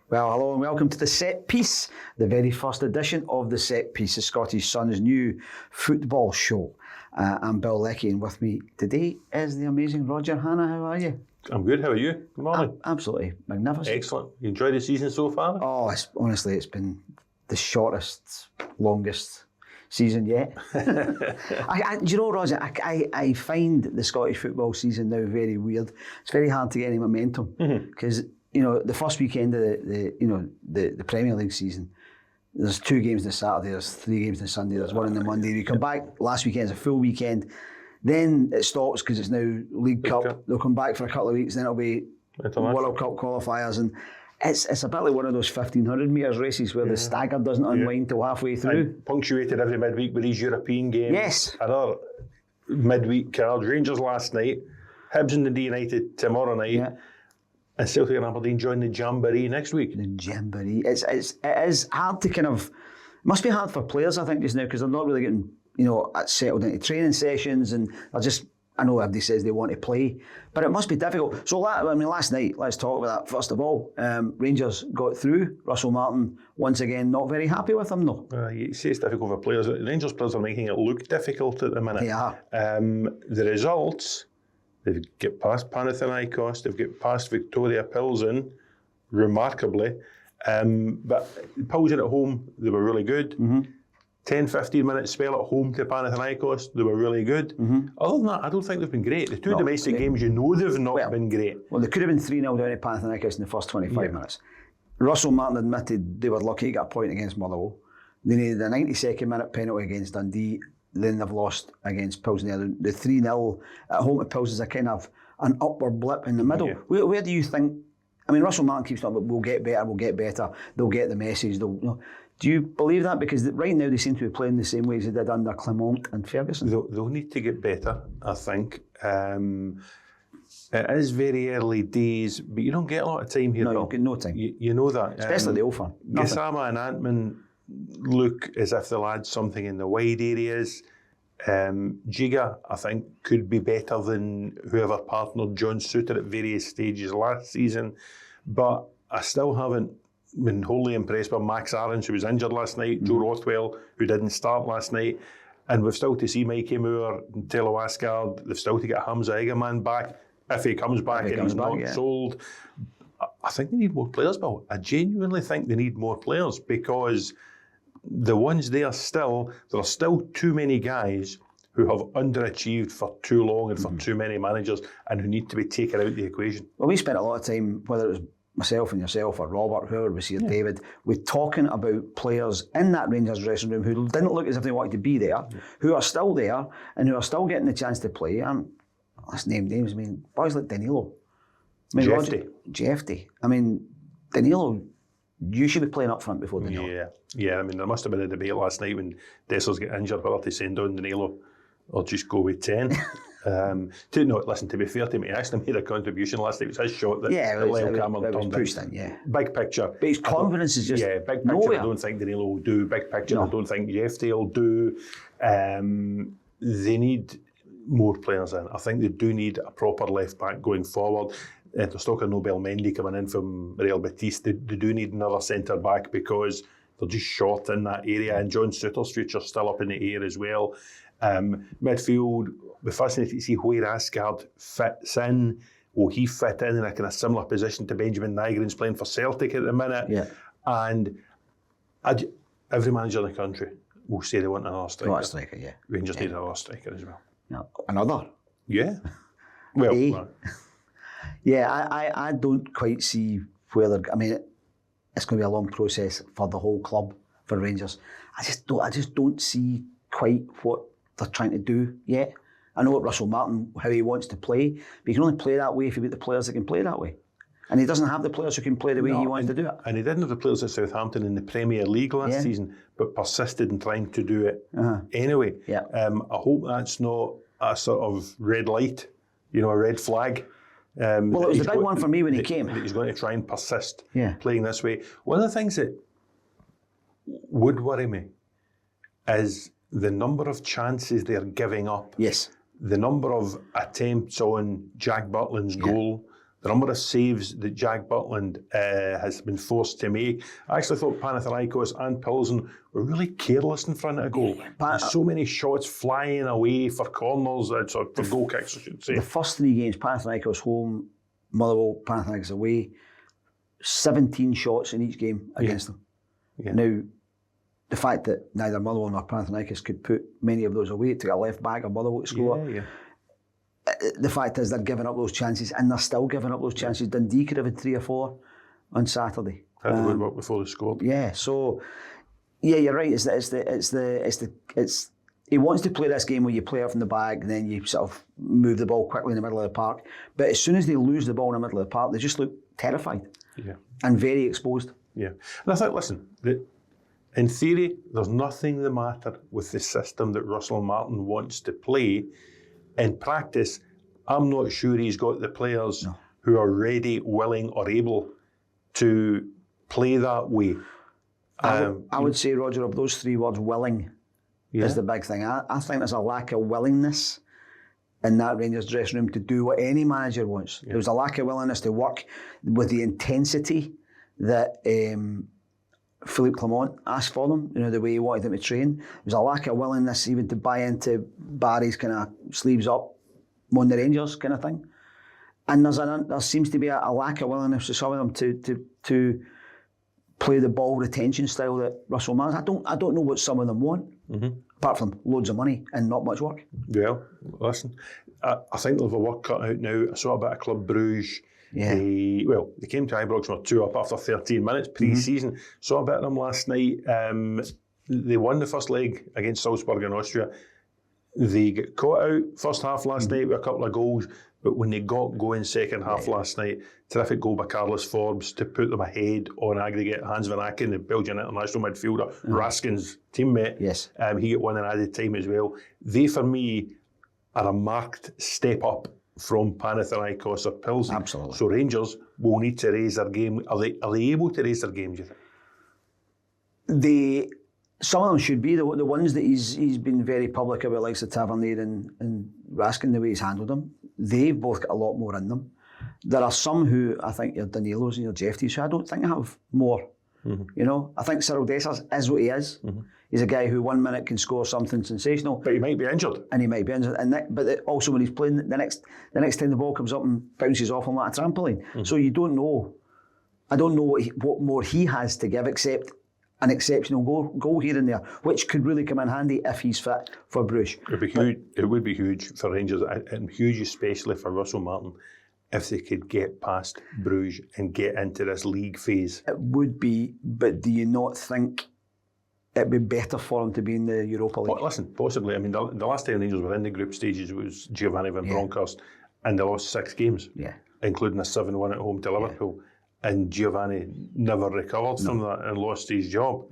Well, hello and welcome to The Set Piece, the very first edition of The Set Piece, the Scottish Sun's new football show. I'm Bill Leckie, and with me today is the amazing Roger Hannah. How are you? I'm good. How are you? Good morning. Absolutely magnificent. Excellent. You enjoyed the season so far? Oh, honestly, it's been the shortest, longest season yet. Do you know, Roger, I find the Scottish football season now very weird. It's very hard to get any momentum because you know the first weekend of the Premier League season, there's 2 games on Saturday, there's 3 games on Sunday, there's 1 on the Monday. You come back last weekend, it's a full weekend. Then it stops because it's now League Cup. They'll come back for a couple of weeks, then it'll be World Cup qualifiers, and it's a bit like one of those 1,500 metres races where the stagger doesn't unwind till halfway through. And punctuated every midweek with these European games. Yes. Another midweek card. Rangers last night, Hibs and Dundee Utd tomorrow night, and Celtic and Aberdeen join the Jamboree next week. The Jamboree. It is hard to kind of... It must be hard for players, I think, just now, because they're not really getting, settled into training sessions, and they're just... I know everybody says they want to play, but it must be difficult. So, last night, let's talk about that. First of all, Rangers got through. Russell Martin, once again, not very happy with them, though. You say it's difficult for players. The Rangers players are making it look difficult at the minute. They are. The results, they've get past Panathinaikos, they've get past Victoria Pilsen, remarkably. But Pilsen at home, they were really good. 10-15 minute spell at home to Panathinaikos, they were really good. Other than that, I don't think they've been great. The 2 domestic games, they've not been great. Well, they could have been 3-0 down at Panathinaikos in the first 25 minutes. Russell Martin admitted they were lucky to get a point against Motherwell. They needed a 92nd minute penalty against Dundee. Then they've lost against Pilsen. The 3-0 at home to Pilsen is a kind of an upward blip in the middle. Where do you think... I mean, Russell Martin keeps talking about we'll get better, they'll get the message. Do you believe that? Because right now they seem to be playing the same way as they did under Clement and Ferguson. They'll need to get better, I think. It is very early days, but you don't get a lot of time here. No, you get no time. You know that. Especially the Ophir. Gassama and Antman look as if they'll add something in the wide areas. Giga, I think, could be better than whoever partnered John Souttar at various stages last season. But I still haven't been wholly impressed by Max Aarons, who was injured last night, Joe Rothwell, who didn't start last night, and we've still to see Mikey Moore and Tello Asgard. They've still to get Hamza Egerman back, if he comes back and he's not sold. I think they need more players, Bill. I genuinely think they need more players, because the ones there still, there are still too many guys who have underachieved for too long and for too many managers, and who need to be taken out of the equation. Well, we spent a lot of time, whether it was myself and yourself or Robert, whoever was here, David, we're talking about players in that Rangers dressing room who didn't look as if they wanted to be there, who are still there and who are still getting the chance to play. And let's name names. I mean, boys like Danilo. Jeffy. I mean, Danilo, you should be playing up front before Danilo. Yeah. I mean, there must have been a debate last night when Dessers got injured whether to send on Danilo or just go with 10. To be fair to him, he actually made a contribution last night. It was his shot that Lyle Cameron turned pushed in. Big picture. But his confidence is just big picture. nowhere. I don't think Danilo will do. Big picture, I don't think Jeffy will do. They need more players in. I think they do need a proper left back going forward. There's talk of Nobel Mendy coming in from Real Betis. They do need another centre back, because they're just short in that area. And John Souttar's future's still up in the air as well. Midfield, we're fascinated to see where Asgard fits in. Will he fit in a kind of similar position to Benjamin Nygren's playing for Celtic at the minute? Yeah. And every manager in the country will say they want another striker. Not a striker, yeah. Rangers need another striker as well. No, another? Yeah. Well, I don't quite see where they're... I mean, it's going to be a long process for the whole club, for Rangers. I just don't see quite what they're trying to do yet. I know what Russell Martin, how he wants to play, but you can only play that way if you get the players that can play that way. And he doesn't have the players who can play the way he wants to do it. And he didn't have the players at Southampton in the Premier League last season, but persisted in trying to do it anyway. Yeah. I hope that's not a sort of red light, a red flag. Well, it was the big one for me when he came. He's going to try and persist playing this way. One of the things that would worry me is the number of chances they're giving up. Yes. The number of attempts on Jack Butland's goal. the number of saves that Jack Butland has been forced to make. I actually thought Panathinaikos and Pilsen were really careless in front of a goal. So many shots flying away for corners, for goal kicks, I should say. The first 3 games, Panathinaikos home, Motherwell, Panathinaikos away, 17 shots in each game against them. Yeah. Now, the fact that neither Motherwell nor Panathinaikos could put many of those away to a left back of Motherwell to score. The fact is they're giving up those chances, and they're still giving up those chances. Dundee could have had 3 or 4 on Saturday. Had to good work before they scored. Yeah, so you're right. He wants to play this game where you play it from the back and then you sort of move the ball quickly in the middle of the park. But as soon as they lose the ball in the middle of the park, they just look terrified and very exposed. Yeah, and I think, listen, in theory, there's nothing the matter with the system that Russell Martin wants to play. In practice, I'm not sure he's got the players who are ready, willing, or able to play that way. I would say, Roger, of those 3 words, willing is the big thing. I think there's a lack of willingness in that Rangers dressing room to do what any manager wants. There was a lack of willingness to work with the intensity that Philippe Clement asked for them, the way he wanted them to train. There was a lack of willingness even to buy into Barry's kind of sleeves up, on the Rangers kind of thing. And there seems to be a lack of willingness to some of them to play the ball retention style that Russell Martin. I don't know what some of them want, apart from loads of money and not much work. Well, listen, I think they'll have a work cut out now. I saw a bit of Club Bruges. Yeah. They came to Ibrox and were 2 up after 13 minutes pre-season. Saw a bit of them last night. They won the first leg against Salzburg in Austria. They got caught out first half last night with a couple of goals, but when they got going second half last night, terrific goal by Carlos Forbes to put them ahead on aggregate. Hans van Aken, the Belgian international midfielder, Raskin's teammate, he got one in added time as well. They, for me, are a marked step up from Panathinaikos or Pilsen. Absolutely. So Rangers will need to raise their game. Are they able to raise their game, do you think? Some of them should be. The ones that he's been very public about, like the Tavernier and Raskin, the way he's handled them, they've both got a lot more in them. There are some who, I think, your Danilos and your Jeffties, who I don't think have more. I think Cyril Dessers is what he is. He's a guy who 1 minute can score something sensational, but he might be injured. But also when he's playing, the next time the ball comes up and bounces off him like a trampoline. So you don't know. I don't know what more he has to give except an exceptional goal here and there, which could really come in handy if he's fit for Bruges. It would be huge for Rangers, and huge especially for Russell Martin, if they could get past Bruges and get into this league phase. It would be, but do you not think it'd be better for him to be in the Europa League? Well, listen, possibly. I mean, the last time Rangers were in the group stages was Giovanni Van Bronckhorst, and they lost 6 games, including a 7-1 at home to Liverpool. And Giovanni never recovered from that and lost his job.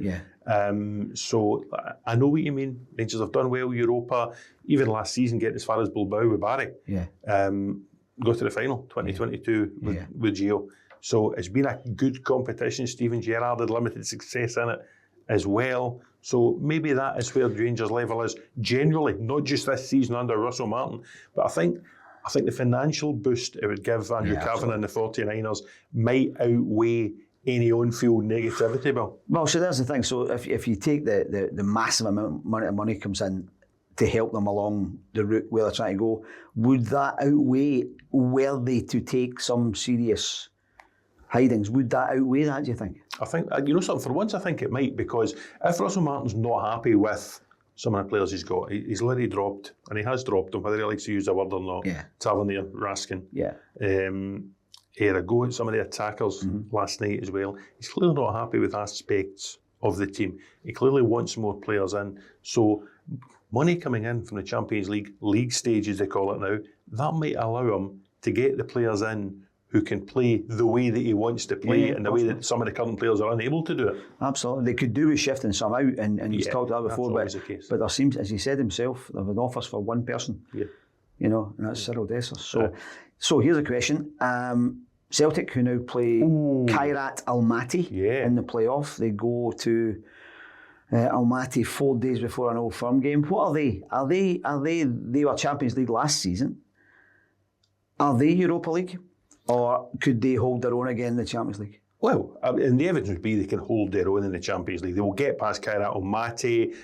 So I know what you mean. Rangers have done well Europa, even last season, getting as far as Bilbao with Barry. Go to the final, 2022 with Gio. So it's been a good competition. Steven Gerrard had limited success in it as well. So maybe that is where Rangers' level is generally, not just this season under Russell Martin. But I think the financial boost it would give Andrew Cavan and the 49ers might outweigh any on-field negativity, Bill. Well, so there's the thing. So if you take the massive amount of money comes in to help them along the route where they're trying to go, would that outweigh, were they to take some serious hidings, would that outweigh that, do you think? I think, something, for once I think it might, because if Russell Martin's not happy with some of the players he's got, he's already dropped, and he has dropped them, whether he likes to use the word or not. Tavernier, Raskin. He had a go at some of the attackers last night as well. He's clearly not happy with aspects of the team. He clearly wants more players in. So money coming in from the Champions League stage, as they call it now, that might allow him to get the players in who can play the way that he wants to play and the way that some of the current players are unable to do it. Absolutely. They could do with shifting some out, and he's talked about that before, but there seems, as he said himself, there have offers for one person, and that's Cyril Dessers. So here's a question. Celtic, who now play Kairat Almaty in the playoff, they go to Almaty 4 days before an Old Firm game. What are they? They were Champions League last season. Are they Europa League? Or could they hold their own again in the Champions League? Well, and the evidence would be they can hold their own in the Champions League. They will get past Kairat Almaty.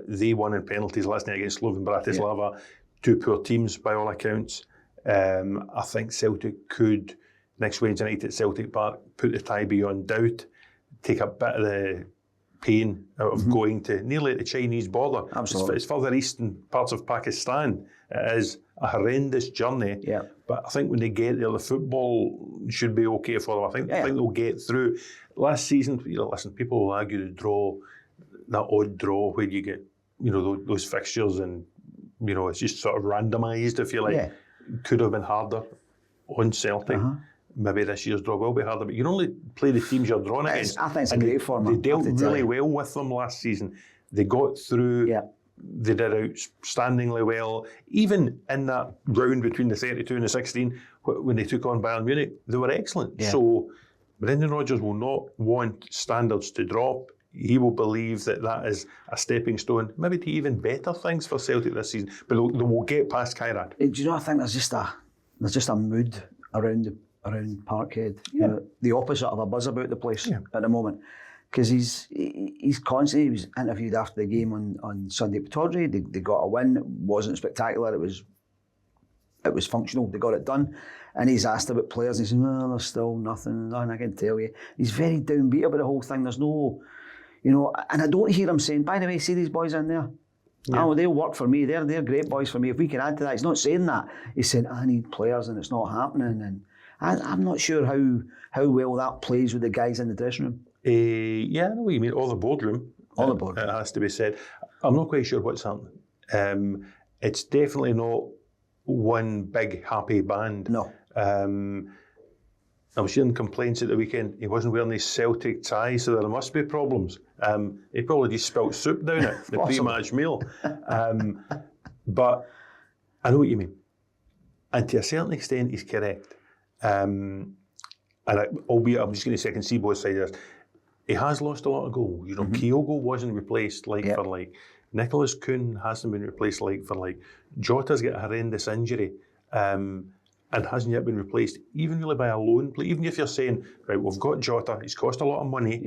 They won in penalties last night against Slovan Bratislava. Yeah. Two poor teams by all accounts. I think Celtic could, next Wednesday night at Celtic Park, put the tie beyond doubt, take a bit of the pain out of going to nearly at the Chinese border. Absolutely. It's further east in parts of Pakistan. It is a horrendous journey. Yeah. But I think when they get there, the football should be okay for them. I think they'll get through. Last season, listen, people will argue the draw, that odd draw where you get, those fixtures and, it's just sort of randomised, if you like. Yeah. Could have been harder on Celtic. Uh-huh. Maybe this year's draw will be harder, but you can only play the teams you're drawn against. I think it's a great format. They dealt really well with them last season. They got through. Yeah. They did outstandingly well. Even in that round between the 32 and the 16, when they took on Bayern Munich, they were excellent. Yeah. So Brendan Rodgers will not want standards to drop. He will believe that is a stepping stone, maybe to even better things for Celtic this season. But they will get past Kairat. Do you know? I think there's just a mood around Parkhead. Yeah. The opposite of a buzz about the place at the moment. Because he's constantly, he was interviewed after the game on Sunday at Tawdry. They got a win. It wasn't spectacular. It was functional. They got it done. And he's asked about players. And he says, well, there's still nothing I can tell you. He's very downbeat about the whole thing. There's no, and I don't hear him saying, by the way, see these boys in there? Yeah. Oh, they'll work for me. They're great boys for me. If we can add to that. He's not saying that. He's saying, I need players and it's not happening. And I'm not sure how well that plays with the guys in the dressing room. Yeah, I know what you mean. Or the boardroom. It has to be said. I'm not quite sure what's happening. It's definitely not one big happy band. No. I was hearing complaints at the weekend. He wasn't wearing his Celtic tie, so there must be problems. He probably just spilt soup down it, the pre-match meal. But I know what you mean. And to a certain extent, he's correct. Albeit, I'm just going to say I can see both sides of this. He has lost a lot of goals. Kyogo wasn't replaced for like. Nicholas Kuhn hasn't been replaced for like. Jota's got a horrendous injury and hasn't yet been replaced, even really by a loan play. Even if you're saying, right, we've got Jota, he's cost a lot of money,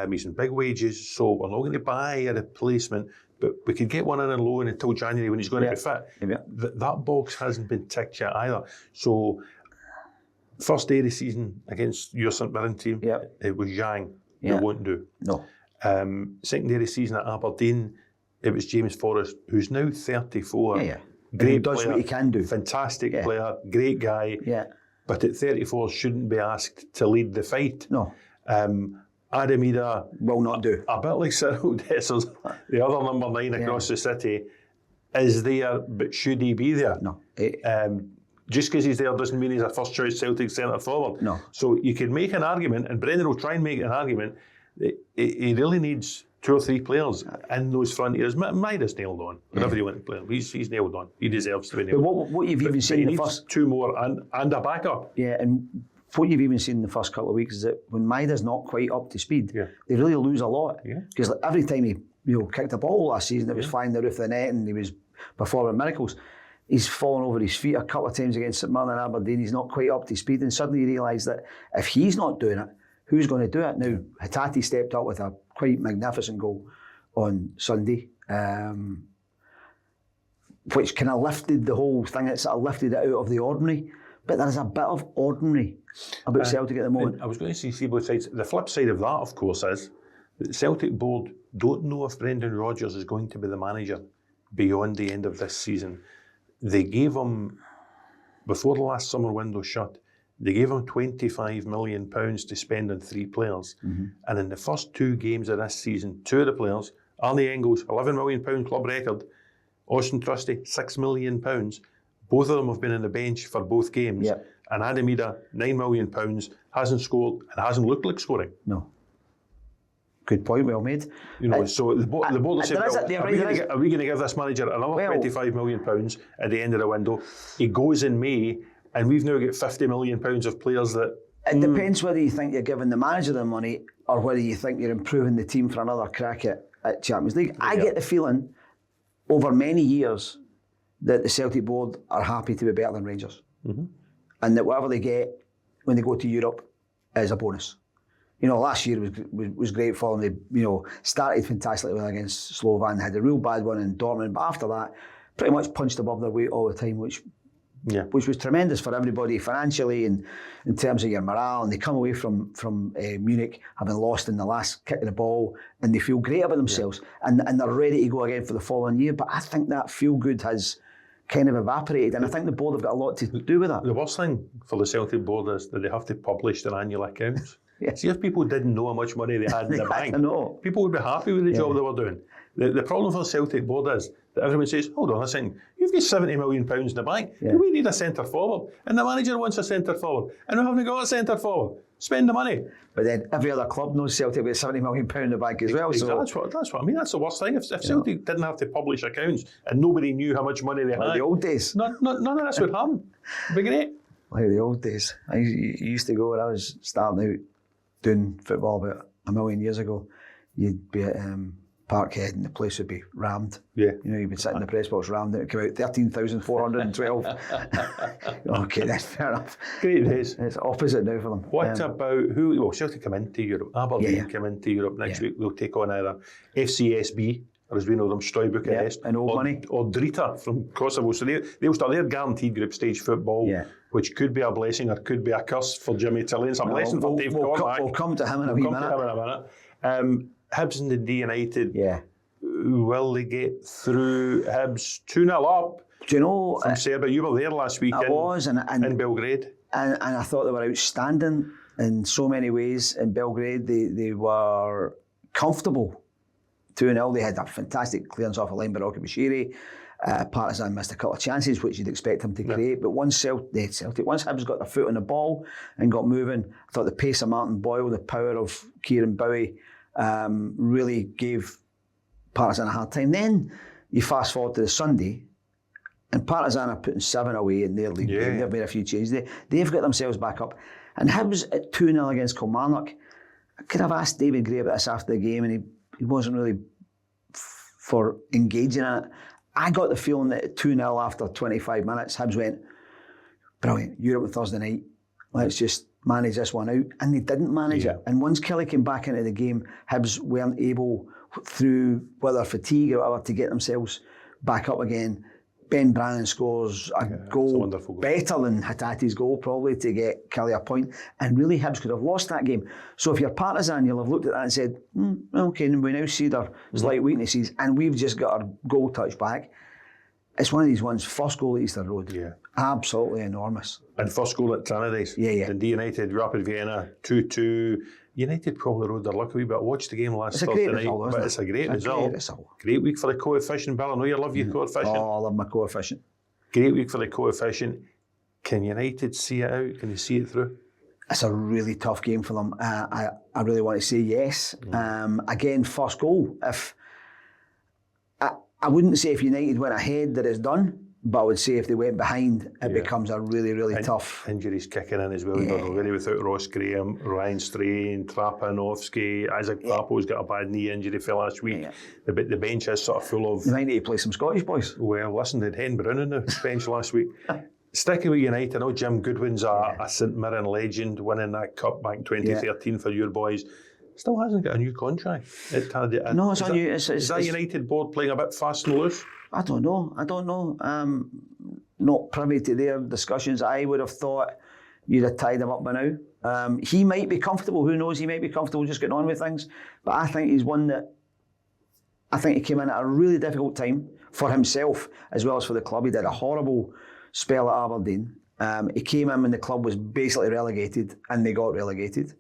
he's in big wages, so we're not going to buy a replacement, but we could get one in a loan until January when he's going to be fit. Yeah. That box hasn't been ticked yet either. So, first day of the season against your St Mirren team, it was Zhang. It won't do. No. Second day of the season at Aberdeen, it was James Forrest, who's now 34. Yeah. Great he does player, what he can do. Fantastic player, great guy. Yeah. But at 34, shouldn't be asked to lead the fight. No. Adam Ida will not do. A bit like Cyril Dessers, the other number 9 across the city, is there, but should he be there? No. Just because he's there doesn't mean he's a first choice Celtic centre forward. No. So you can make an argument, and Brendan will try and make an argument, that he really needs 2 or 3 players in those front areas. Maida's nailed on, whatever you want to play him. He's nailed on. He deserves to be nailed on. But what you've even seen in the first 2 more and a backup. Yeah, and what you've even seen in the first couple of weeks is that when Maida's not quite up to speed, they really lose a lot. Because every time he kicked a ball last season, it was flying the roof of the net and he was performing miracles. He's fallen over his feet a couple of times against St Mirren and Aberdeen. He's not quite up to speed, and suddenly you realise that if he's not doing it, who's going to do it? Now, Hatate stepped up with a quite magnificent goal on Sunday, which kind of lifted the whole thing. It sort of lifted it out of the ordinary. But there's a bit of ordinary about Celtic at the moment. I was going to see both sides. The flip side of that, of course, is that the Celtic board don't know if Brendan Rodgers is going to be the manager beyond the end of this season. They gave him, before the last summer window shut, they gave him £25 million to spend on 3 players. And in the first 2 games of this season, 2 of the players, Arnie Engels, £11 million club record, Austin Trusty, £6 million. Both of them have been on the bench for both games. And Adam Ida, £9 million, hasn't scored and hasn't looked like scoring. No. Good point, well made. So the board will say, are we going to give this manager another £25 million at the end of the window? He goes in May, and we've now got £50 million of players that... It depends whether you think you're giving the manager the money or whether you think you're improving the team for another crack at Champions League. I get the feeling, over many years, that the Celtic board are happy to be better than Rangers. and that whatever they get when they go to Europe is a bonus. You know, last year was great for them. They, you know, started fantastically well against Slovan, had a real bad one in Dortmund, but after that, pretty much punched above their weight all the time, which was tremendous for everybody financially and in terms of your morale. And they come away from Munich having lost in the last kick of the ball, and they feel great about themselves, and they're ready to go again for the following year. But I think that feel good has kind of evaporated, and I think the board have got a lot to do with that. The worst thing for the Celtic board is that they have to publish their annual accounts. Yes. See, if people didn't know how much money they had in the bank, know. people would be happy with the job they were doing. The problem for the Celtic board is that everyone says, hold on a second, you've got £70 million in the bank, we need a centre forward, and the manager wants a centre forward, and we haven't got a centre forward. Spend the money. But then every other club knows Celtic with £70 million in the bank as well. Exactly. So that's what I mean. That's the worst thing. If Celtic didn't have to publish accounts and nobody knew how much money they had, the old days. None of this would happen. It'd be great. Like the old days. I used to go when I was starting out doing football about a million years ago. You'd be at Parkhead and the place would be rammed. Yeah. You know, you'd be sitting in the press box rammed and it'd come out 13,412. Okay, that's fair enough. Great days. It's opposite now for them. What about who? Well, Celtic come into Europe. Aberdeen come into Europe next week. They'll take on either FCSB, or as we know them, Strøybukarest, and old money, or Drita from Kosovo. So they'll start their guaranteed group stage football, which could be a blessing or could be a curse for Jimmy Thelin. It's a blessing for Dave Cormack. We'll come to him in a wee minute. Hibs and Dundee United. Will they get through? Hibs 2-0 up. Do you know from Serbia? You were there last week. In Belgrade, and I thought they were outstanding in so many ways in Belgrade. They were comfortable. 2-0. They had a fantastic clearance off a line by Rocky Bashiri. Partizan missed a couple of chances, which you'd expect him to create. But once Hibs got their foot on the ball and got moving, I thought the pace of Martin Boyle, the power of Kieran Bowie, really gave Partizan a hard time. Then you fast forward to the Sunday, and Partizan are putting 7 away in their league game. They've made a few changes. They've got themselves back up. And Hibs at 2-0 against Kilmarnock. I could have asked David Gray about this after the game, and he wasn't really for engaging in it. I got the feeling that at 2-0 after 25 minutes, Hibs went, brilliant, Europe on Thursday night, let's just manage this one out. And they didn't manage it. And once Kelly came back into the game, Hibs weren't able, through whether fatigue or whatever, to get themselves back up again. Ben Brannan scores a goal better than Hatate's goal, probably, to get Kelly a point. And really, Hibs could have lost that game. So if you're Partizan, you'll have looked at that and said, okay, and we now see their slight weaknesses, and we've just got our goal touch back. It's one of these ones, first goal at Easter Road. Absolutely enormous. And first goal at Tannadice. Dundee United, Rapid Vienna, 2-2. United probably rode their luck a wee bit. I watched the game last Thursday night, but it's a great result. Great week for the coefficient, Bill. I know you love your coefficient. Oh, I love my coefficient. Great week for the coefficient. Can United see it out? Can they see it through? It's a really tough game for them. I really want to say yes. Again, first goal. If I wouldn't say if United went ahead that it's done, but I would say if they went behind, it becomes a really, really tough. Injuries kicking in as well. You're already without Ross Graham, Ryan Strain, Trapanovsky. Isaac Papo's got a bad knee injury for last week. The bench is sort of full of... They might need to play some Scottish boys. Well, listen, they had Hen Brown on the bench last week. Sticking with United, I know Jim Goodwin's a St Mirren legend, winning that cup back in 2013 for your boys. Still hasn't got a new contract. No, it's new. Is that United board playing a bit fast and loose? I don't know. Not privy to their discussions. I would have thought you'd have tied him up by now. He might be comfortable. Who knows? He might be comfortable just getting on with things. But I think he's one that... I think he came in at a really difficult time for himself as well as for the club. He did a horrible spell at Aberdeen. He came in when the club was basically relegated, and they got relegated.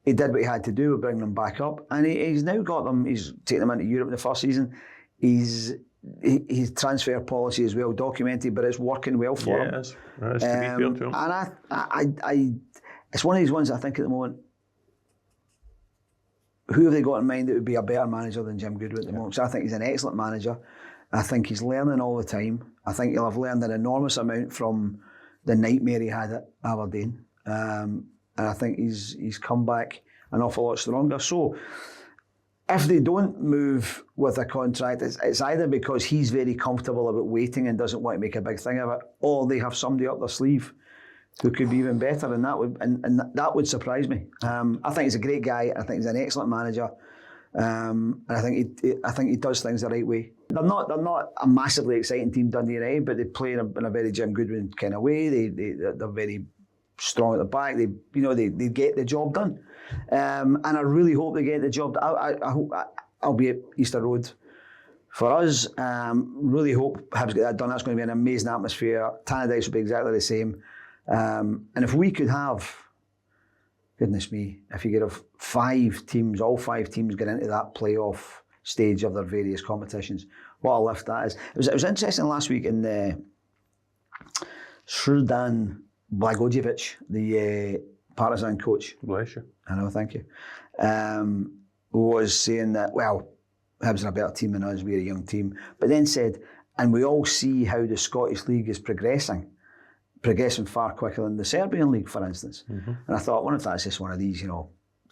He did what he had to do with bringing them back up, and he's now got them. He's taken them into Europe in the first season. His transfer policy is well documented, but it's working well for him. Yeah, it is. To be fair to him. And I, it's one of these ones I think at the moment, who have they got in mind that would be a better manager than Jim Goodwin at the moment? So I think he's an excellent manager. I think he's learning all the time. I think he'll have learned an enormous amount from the nightmare he had at Aberdeen. And I think he's come back an awful lot stronger. So if they don't move with a contract, it's either because he's very comfortable about waiting and doesn't want to make a big thing of it, or they have somebody up their sleeve who could be even better, and that would surprise me. I think he's a great guy. I think he's an excellent manager, and I think he does things the right way. They're not a massively exciting team, Dundee United, but they play in a very Jim Goodwin kind of way. They're very strong at the back. They get the job done, and I really hope they get the job. I hope I'll be at Easter Road for us. Really hope Hibs get that done. That's going to be an amazing atmosphere. Tannadice will be exactly the same. And if we could have, goodness me, if you could have all five teams get into that playoff stage of their various competitions, what a lift that is. It was interesting last week in Srdan Blagojevic, the Partizan coach. Bless you. I know, thank you. Was saying that, well, Hibs are a better team than us, we're a young team. But then said, and we all see how the Scottish League is progressing far quicker than the Serbian League, for instance. Mm-hmm. And I thought, what if that's just one of these,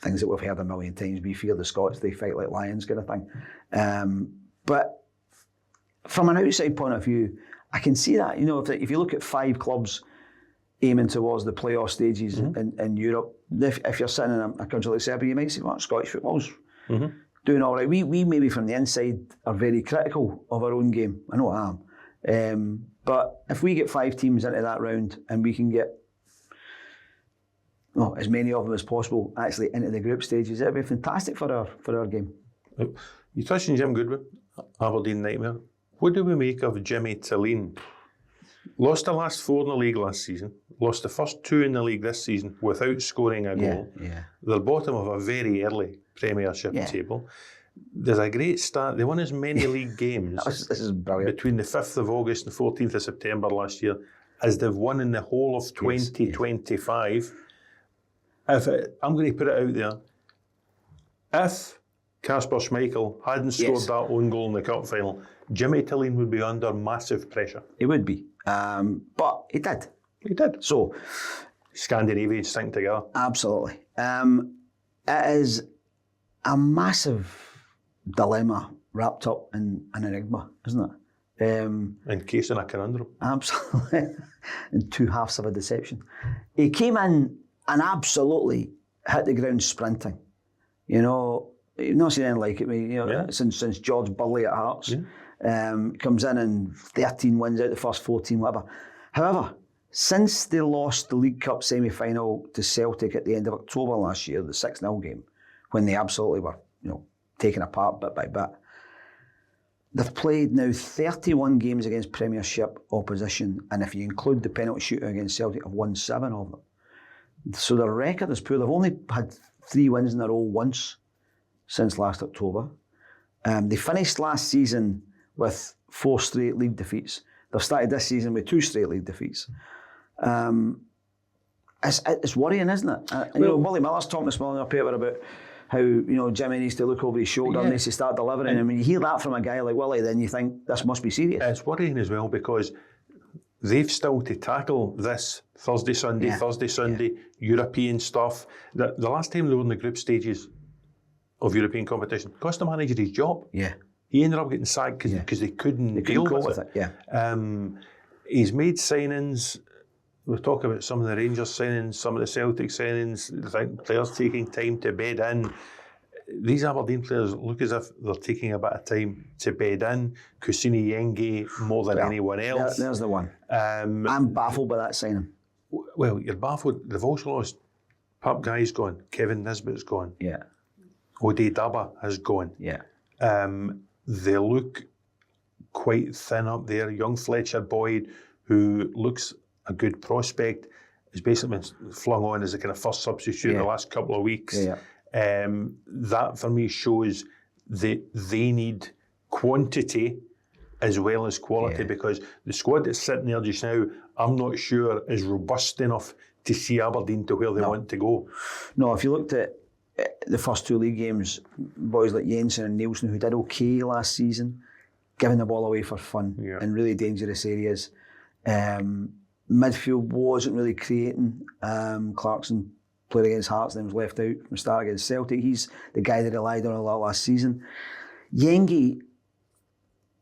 things that we've heard a million times, we fear the Scots, they fight like lions kind of thing. But from an outside point of view, I can see that. If you look at 5 clubs aiming towards the playoff stages in Europe, if you're sitting in a country like Serbia, you might say, well, Scottish football's doing all right. We maybe from the inside are very critical of our own game. I know I am. But if we get 5 teams into that round and we can get as many of them as possible actually into the group stages, it'd be fantastic for our game. You touched on Jim Goodwin, Aberdeen nightmare. What do we make of Jimmy Thelin? Lost the last 4 in the league last season, lost the first 2 in the league this season without scoring a goal. Yeah. They're bottom of a very early Premiership table. There's a great start. They won as many league games this is brilliant. Between the 5th of August and 14th of September last year as they've won in the whole of 2025. I'm going to put it out there. If Kasper Schmeichel hadn't scored that own goal in the cup final, Jimmy Thelin would be under massive pressure. He would be. But he did. He did. So, Scandinavians stink together. Absolutely. It is a massive dilemma wrapped up in an enigma, isn't it? Encased in a conundrum. Absolutely. In 2 halves of a deception. He came in and absolutely hit the ground sprinting. You've not seen anything like it, since George Burley at Hearts. Comes in and 13 wins out the first 14, whatever. However, since they lost the League Cup semi-final to Celtic at the end of October last year, the 6-0 game, when they absolutely were, taken apart bit by bit, they've played now 31 games against Premiership opposition, and if you include the penalty shootout against Celtic, have won 7 of them. So their record is poor. They've only had 3 wins in a row once since last October. They finished last season with 4 straight league defeats. They've started this season with 2 straight league defeats. It's worrying, isn't it? Willie Miller's talking this morning in our paper about how Jimmy needs to look over his shoulder and needs to start delivering. And when you hear that from a guy like Willie, then you think this must be serious. It's worrying as well because they've still to tackle this Thursday, Sunday, European stuff. The last time they were in the group stages of European competition, cost the manager his job. Yeah. He ended up getting sacked because they couldn't deal with it. Yeah. He's made signings. We'll talk about some of the Rangers signings, some of the Celtic signings. I think players taking time to bed in. These Aberdeen players look as if they're taking a bit of time to bed in. Kusini Yengi more than anyone else. There's the one. I'm baffled by that signing. Well, you're baffled. They've also lost. Pup Guy's gone. Kevin Nisbet's gone. Yeah. Ode Daba has gone. Yeah. They look quite thin up there. Young Fletcher Boyd, who looks a good prospect, has basically been flung on as a kind of first substitute in the last couple of weeks. That for me shows that they need quantity as well as quality because the squad that's sitting there just now, I'm not sure is robust enough to see Aberdeen to where they want to go. No, if you looked at the first 2 league games, boys like Jensen and Nielsen, who did okay last season, giving the ball away for fun in really dangerous areas. Midfield wasn't really creating. Clarkson played against Hearts and then was left out from the start against Celtic. He's the guy they relied on a lot last season. Yengi,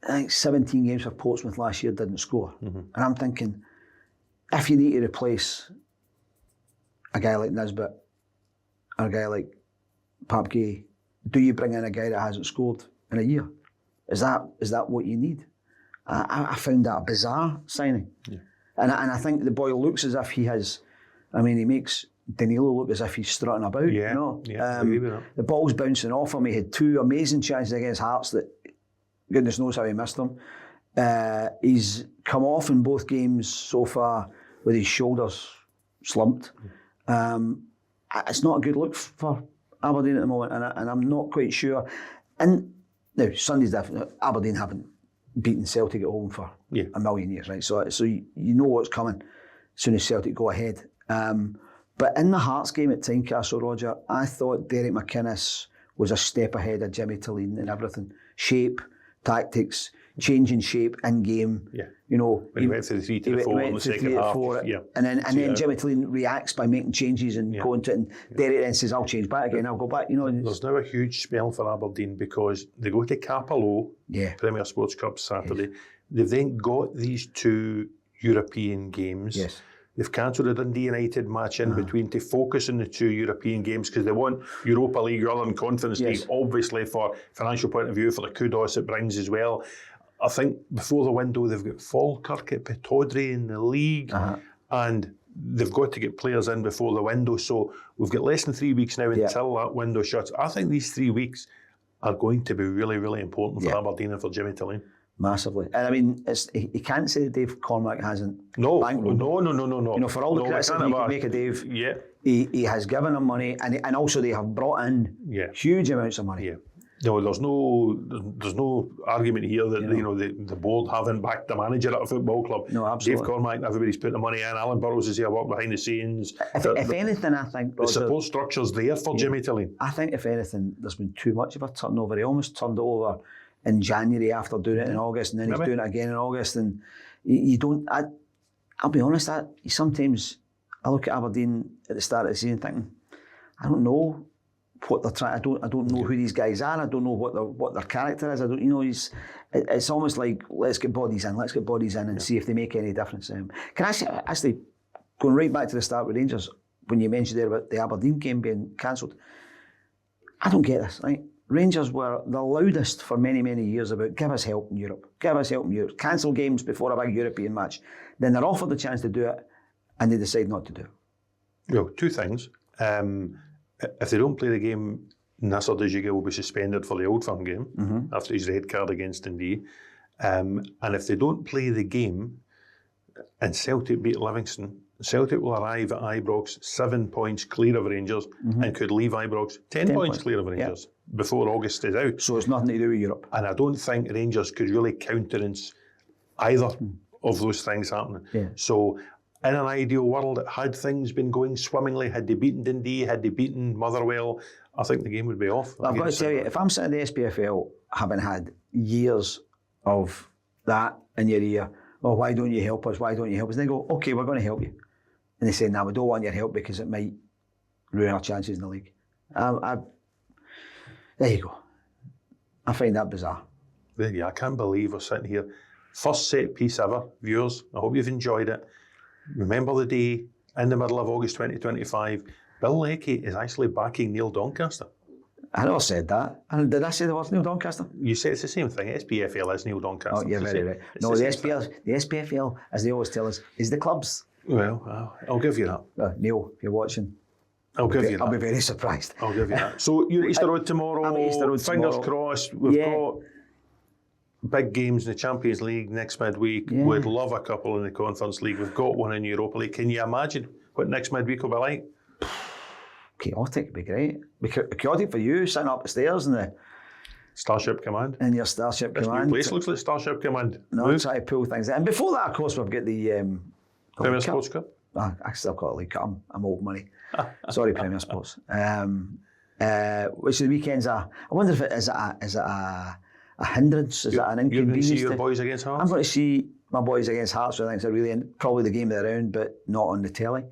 I think 17 games for Portsmouth last year, didn't score. And I'm thinking, if you need to replace a guy like Nisbet or a guy like Pap Gay, do you bring in a guy that hasn't scored in a year? Is that what you need? I found that a bizarre signing. Yeah. And I think the boy looks as if he has, he makes Danilo look as if he's strutting about. Yeah, you know? I agree with that. The ball's bouncing off him. He had 2 amazing chances against Hearts that goodness knows how he missed them. He's come off in both games so far with his shoulders slumped. It's not a good look for Aberdeen at the moment, and I'm not quite sure. And now Sunday's different. Aberdeen haven't beaten Celtic at home for a million years, right? So you know what's coming as soon as Celtic go ahead. But in the Hearts game at Tynecastle, Roger, I thought Derek McInnes was a step ahead of Jimmy Thelin in everything. Shape, tactics, changing shape in game. Yeah. You know, when he went to the 3 to the 4 in the second half. And then Jimmy Thelin reacts by making changes and going to it, and Derek then says, I'll change back again, I'll go back. You know, there's now a huge spell for Aberdeen because they go to Capello, Premier Sports Cup Saturday. Yes. They've then got these 2 European games. Yes. They've cancelled the Dundee United match in between to focus on the 2 European games because they want Europa League rather than Conference League, obviously for financial point of view, for the kudos it brings as well. I think before the window they've got Falkirk at Pittodrie in the league and they've got to get players in before the window. So we've got less than 3 weeks now until that window shuts. I think these 3 weeks are going to be really, really important for Aberdeen and for Jimmy Thelin. Massively. And he can't say that Dave Cormack hasn't bankrolled. No. You know, for all the criticism you can make of Dave, he has given them money and also they have brought in huge amounts of money. Yeah. No, there's no argument here that the board haven't backed the manager at a football club. No, absolutely. Dave Cormack, everybody's put the money in. Alan Burrows is here working behind the scenes. If anything, I think the support structure's there for Jimmy Thelin. I think if anything, there's been too much of a turnover. He almost turned it over in January after doing it in August, and then he's doing it again in August, and you don't. I'll be honest. Sometimes I look at Aberdeen at the start of the season thinking, I don't know what they're trying. I don't know who these guys are. I don't know what their character is. I don't. You know, it's almost like let's get bodies in and see if they make any difference. Can I say, actually, going right back to the start with Rangers, when you mentioned there about the Aberdeen game being cancelled, I don't get this, right? Rangers were the loudest for many, many years about give us help in Europe, cancel games before a big European match. Then they're offered the chance to do it and they decide not to do it. Well, 2 things. If they don't play the game, Nasser Dijiga will be suspended for the Old Firm game after his red card against Dundee. And if they don't play the game and Celtic beat Livingston, Celtic will arrive at Ibrox 7 points clear of Rangers and could leave Ibrox 10 points clear of Rangers before August is out. So it's nothing to do with Europe. And I don't think Rangers could really countenance either of those things happening. Yeah. So in an ideal world, had things been going swimmingly, had they beaten Dundee, had they beaten Motherwell, I think the game would be off. I've got to tell you, if I'm sitting in the SPFL having had years of that in your ear, why don't you help us? And they go, okay, we're going to help you. And they say, no, we don't want your help because it might ruin our chances in the league. There you go. I find that bizarre. There you go. I can't believe we're sitting here. First set piece ever, viewers. I hope you've enjoyed it. Remember the day in the middle of August 2025, Bill Leckie is actually backing Neil Doncaster. I never said that. Did I say the word Neil Doncaster? You said it's the same thing. SPFL is Neil Doncaster. Oh, you're very right. No, the SPFL, as they always tell us, is the clubs. Well, I'll give you that. Neil, if you're watching, I'll give you that. I'll be very surprised. I'll give you that. So you're at Easter Road tomorrow. I'm at Easter Road Fingers tomorrow. crossed. We've got big games in the Champions League next midweek. Yeah. We'd love a couple in the Conference League. We've got one in Europa League. Can you imagine what next midweek will be like? Chaotic would be great. Be chaotic for you, sitting up the stairs in the Starship Command. In your Starship this Command. New place looks like Starship Command. No, try to pull things in. And before that, of course, we've got the Premier Sports Cup. I still call it League Cup. I'm old money. Sorry, Premier Sports. Which of the weekends are. I wonder if it is a hindrance. Is it an inconvenience? You're going to see your boys against Hearts? I'm going to see my boys against Hearts. I think it's probably the game of the round, but not on the telly,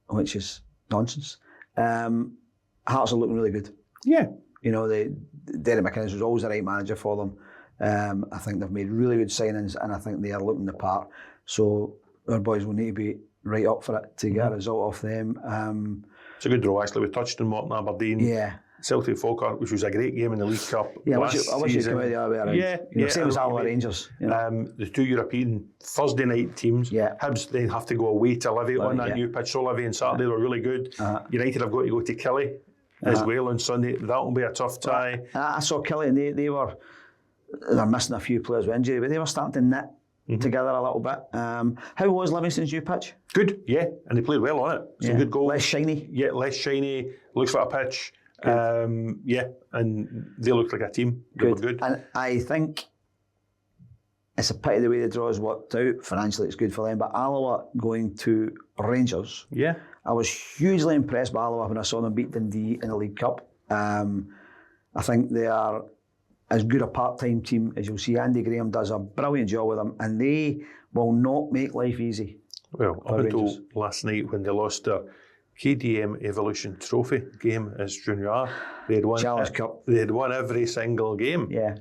which is nonsense. Hearts are looking really good. Yeah. You know, Derek McInnes was always the right manager for them. I think they've made really good signings, and I think they are looking the part. So our boys will need to be right up for it to get a result off them. It's a good draw, actually. We touched on Morton Aberdeen. Yeah. Celtic Falkirk, which was a great game in the League Cup. Yeah, last I wish you season. could come out the other way around. Yeah, same as Alloa Rangers. The two European Thursday night teams. Yeah. Hibs then have to go away to Livy on that new pitch. So Livy and Saturday were really good. United have got to go to Killie as well on Sunday. That'll be a tough tie. I saw Killie and they're missing a few players with injury, but they were starting to knit together a little bit. How was Livingston's new pitch? Good, yeah, and they played well on it. Some good goals. Less shiny. Yeah, less shiny. Looks like a pitch. And they looked like a team. They were good. And I think it's a pity the way the draw's worked out. Financially, it's good for them. But Alloa going to Rangers. Yeah. I was hugely impressed by Alloa when I saw them beat Dundee in the League Cup. I think they are as good a part-time team as you'll see. Andy Graham does a brilliant job with them, and they will not make life easy. Well, up until last night when they lost their KDM Evolution Trophy game as Junior, they had won Challenge Cup. They had won every single game. Yeah.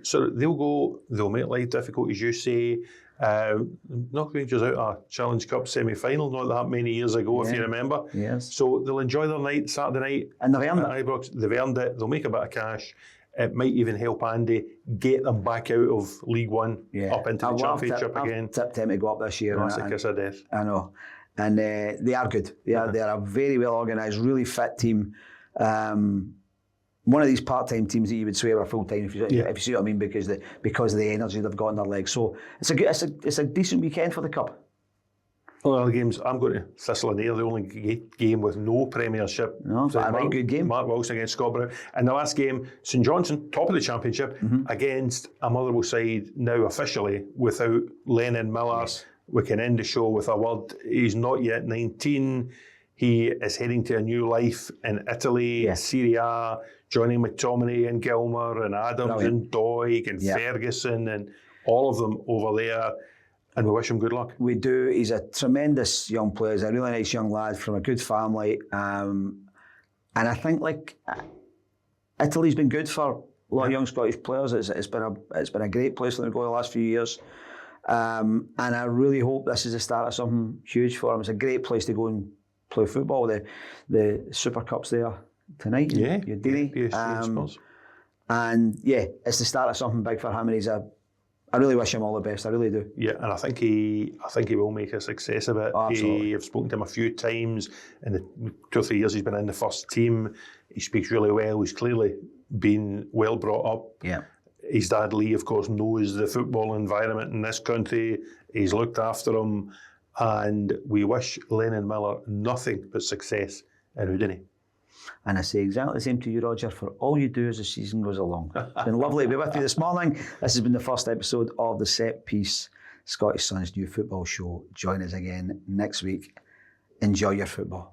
So they'll make life difficult, as you say. Knock Rangers out a Challenge Cup semi-final not that many years ago, if you remember. Yes. So they'll enjoy their night Saturday night. And they've earned it. Ibrox. They've earned it. They'll make a bit of cash. It might even help Andy get them back out of League One up into the Championship again. I've tipped them to go up this year. That's a kiss of death. I know. And they are good. They are a very well organised, really fit team. One of these part-time teams that you would swear are full-time, if you see what I mean, because of the energy they've got in their legs. So it's a decent weekend for the Cup. Well, other games, I'm going to Thistle and Ayr, the only game with no Premiership. No, but a right good game. Mark Wilson against Scotland. And the last game, St Johnstone, top of the Championship, against a Motherwell side now officially without Lennon Miller. Yes. We can end the show with a word. He's not yet 19. He is heading to a new life in Italy, Serie A, joining McTominay and Gilmour and Adams and Doig and Ferguson and all of them over there. And we wish him good luck. We do. He's a tremendous young player. He's a really nice young lad from a good family. And I think Italy's been good for a lot of young Scottish players. It's been a great place for them to go the last few years. And I really hope this is the start of something huge for him. It's a great place to go and play football. The Super Cup's there tonight. Yeah. Udine. And it's the start of something big for him. And I really wish him all the best. I really do. Yeah, and I think he will make a success of it. Oh, absolutely. I've spoken to him a few times in the 2 or 3 years he's been in the first team. He speaks really well. He's clearly been well brought up. Yeah. His dad Lee, of course, knows the football environment in this country. He's looked after him, and we wish Lennon Miller nothing but success in Houdini. And I say exactly the same to you, Roger, for all you do as the season goes along. It's been lovely to be with you this morning. This has been the first episode of the Set Piece Scottish Sun's new football show. Join us again next week. Enjoy your football.